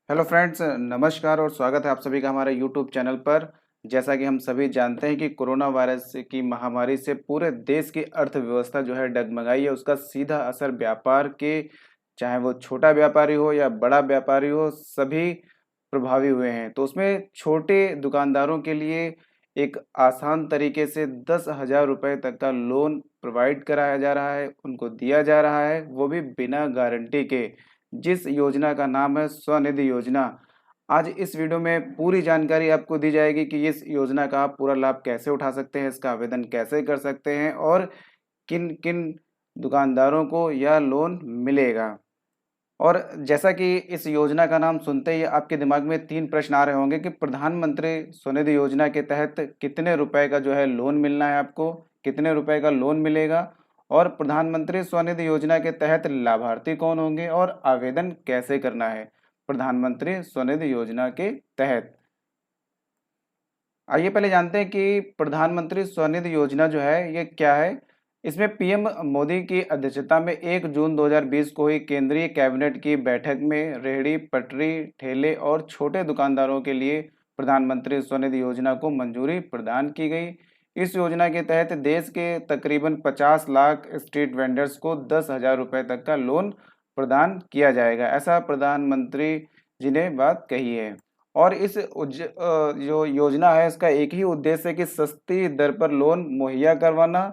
Hello friends, नमस्कार और स्वागत है आप सभी का हमारे यूट्यूब चैनल पर। जैसा कि हम सभी जानते हैं कि कोरोना वायरस की महामारी से पूरे देश की अर्थव्यवस्था जो है डगमगाई है। उसका सीधा असर व्यापार के, चाहे वो छोटा व्यापारी हो या बड़ा व्यापारी हो, सभी प्रभावी हुए हैं। तो उसमें छोटे दुकानदारों के लिए एक आसान तरीके से 10,000 रुपये तक का लोन प्रोवाइड कराया जा रहा है, उनको दिया जा रहा है, वो भी बिना गारंटी के, जिस योजना का नाम है स्वनिधि योजना। आज इस वीडियो में पूरी जानकारी आपको दी जाएगी कि इस योजना का आप पूरा लाभ कैसे उठा सकते हैं, इसका आवेदन कैसे कर सकते हैं और किन किन दुकानदारों को यह लोन मिलेगा। और जैसा कि इस योजना का नाम सुनते ही आपके दिमाग में 3 प्रश्न आ रहे होंगे कि प्रधानमंत्री स्वनिधि योजना के तहत कितने रुपए का जो है लोन मिलना है आपको, कितने रुपए का लोन मिलेगा और प्रधानमंत्री स्वनिधि योजना के तहत लाभार्थी कौन होंगे और आवेदन कैसे करना है प्रधानमंत्री स्वनिधि योजना के तहत। आइए पहले जानते हैं कि प्रधानमंत्री स्वनिधि योजना जो है ये क्या है। इसमें पीएम मोदी की अध्यक्षता में 1 जून 2020 को हुई केंद्रीय कैबिनेट की बैठक में रेहड़ी पटरी ठेले और छोटे दुकानदारों के लिए प्रधानमंत्री स्वनिधि योजना को मंजूरी प्रदान की गई। इस योजना के तहत देश के तकरीबन 50 लाख स्ट्रीट वेंडर्स को 10,000 रुपये तक का लोन प्रदान किया जाएगा, ऐसा प्रधानमंत्री जी ने बात कही है। और इस जो योजना है इसका एक ही उद्देश्य है कि सस्ती दर पर लोन मुहैया करवाना।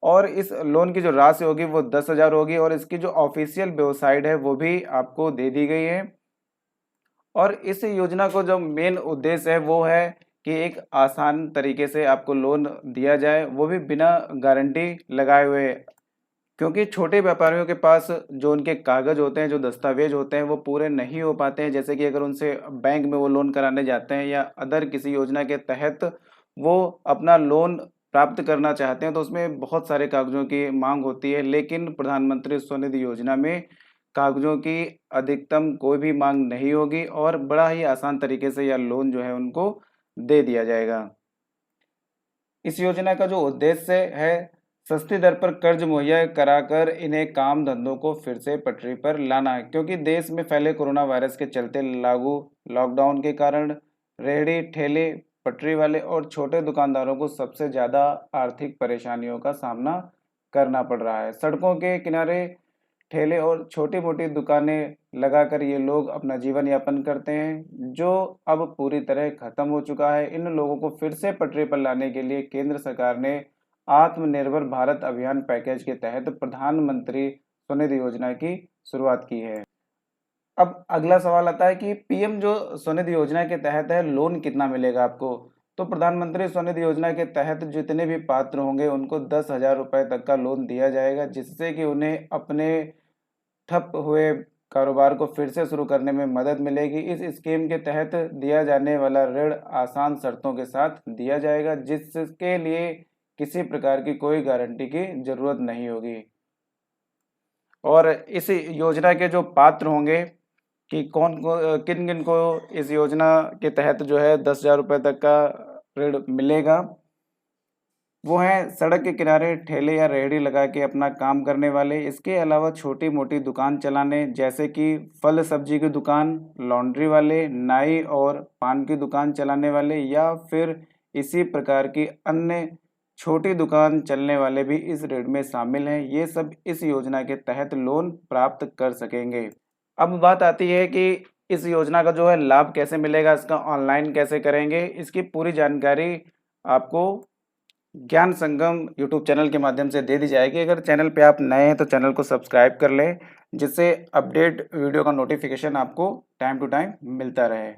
और इस लोन की जो राशि होगी वो 10,000 होगी और इसकी जो ऑफिशियल वेबसाइट है वो भी आपको दे दी गई है। और इस योजना को जो मेन उद्देश्य है वो है कि एक आसान तरीके से आपको लोन दिया जाए, वो भी बिना गारंटी लगाए हुए। क्योंकि छोटे व्यापारियों के पास जो उनके कागज़ होते हैं, जो दस्तावेज होते हैं, वो पूरे नहीं हो पाते हैं। जैसे कि अगर उनसे बैंक में वो लोन कराने जाते हैं या अदर किसी योजना के तहत वो अपना लोन प्राप्त करना चाहते हैं, तो उसमें बहुत सारे कागज़ों की माँग होती है। लेकिन प्रधानमंत्री स्वनिधि योजना में कागज़ों की अधिकतम कोई भी माँग नहीं होगी और बड़ा ही आसान तरीके से यह लोन जो है उनको दे दिया जाएगा। इस योजना का जो उद्देश्य है, सस्ती दर पर कर्ज मुहैया कराकर इन्हें काम धंधों को फिर से पटरी पर लाना है। क्योंकि देश में फैले कोरोना वायरस के चलते लागू लॉकडाउन के कारण रेहड़ी ठेले पटरी वाले और छोटे दुकानदारों को सबसे ज़्यादा आर्थिक परेशानियों का सामना करना पड़ रहा है। सड़कों के किनारे ठेले और छोटी-मोटी दुकानें लगाकर ये लोग अपना जीवन यापन करते हैं, जो अब पूरी तरह खत्म हो चुका है। इन लोगों को फिर से पटरी पर लाने के लिए केंद्र सरकार ने आत्मनिर्भर भारत अभियान पैकेज के तहत प्रधानमंत्री स्वनिधि योजना की शुरुआत की है। अब अगला सवाल आता है कि पीएम जो स्वनिधि योजना के तहत है, लोन कितना मिलेगा आपको? तो प्रधानमंत्री स्वनिधि योजना के तहत जितने भी पात्र होंगे उनको 10,000 रुपये तक का लोन दिया जाएगा, जिससे कि उन्हें अपने ठप हुए कारोबार को फिर से शुरू करने में मदद मिलेगी। इस स्कीम के तहत दिया जाने वाला ऋण आसान शर्तों के साथ दिया जाएगा, जिसके लिए किसी प्रकार की कोई गारंटी की ज़रूरत नहीं होगी। और इस योजना के जो पात्र होंगे कि कौन को किन-किन को इस योजना के तहत जो है 10,000 रुपये तक का ऋण मिलेगा, वो हैं सड़क के किनारे ठेले या रेहड़ी लगा के अपना काम करने वाले। इसके अलावा छोटी-मोटी दुकान चलाने, जैसे कि फल सब्जी की दुकान, लॉन्ड्री वाले, नाई और पान की दुकान चलाने वाले या फिर इसी प्रकार की अन्य छोटी दुकान चलने वाले भी इस ऋण में शामिल हैं। ये सब इस योजना के तहत लोन प्राप्त कर सकेंगे। अब बात आती है कि इस योजना का जो है लाभ कैसे मिलेगा, इसका ऑनलाइन कैसे करेंगे, इसकी पूरी जानकारी आपको ज्ञान संगम यूट्यूब चैनल के माध्यम से दे दी जाएगी। अगर चैनल पे आप नए हैं तो चैनल को सब्सक्राइब कर लें, जिससे अपडेट वीडियो का नोटिफिकेशन आपको टाइम टू टाइम मिलता रहे।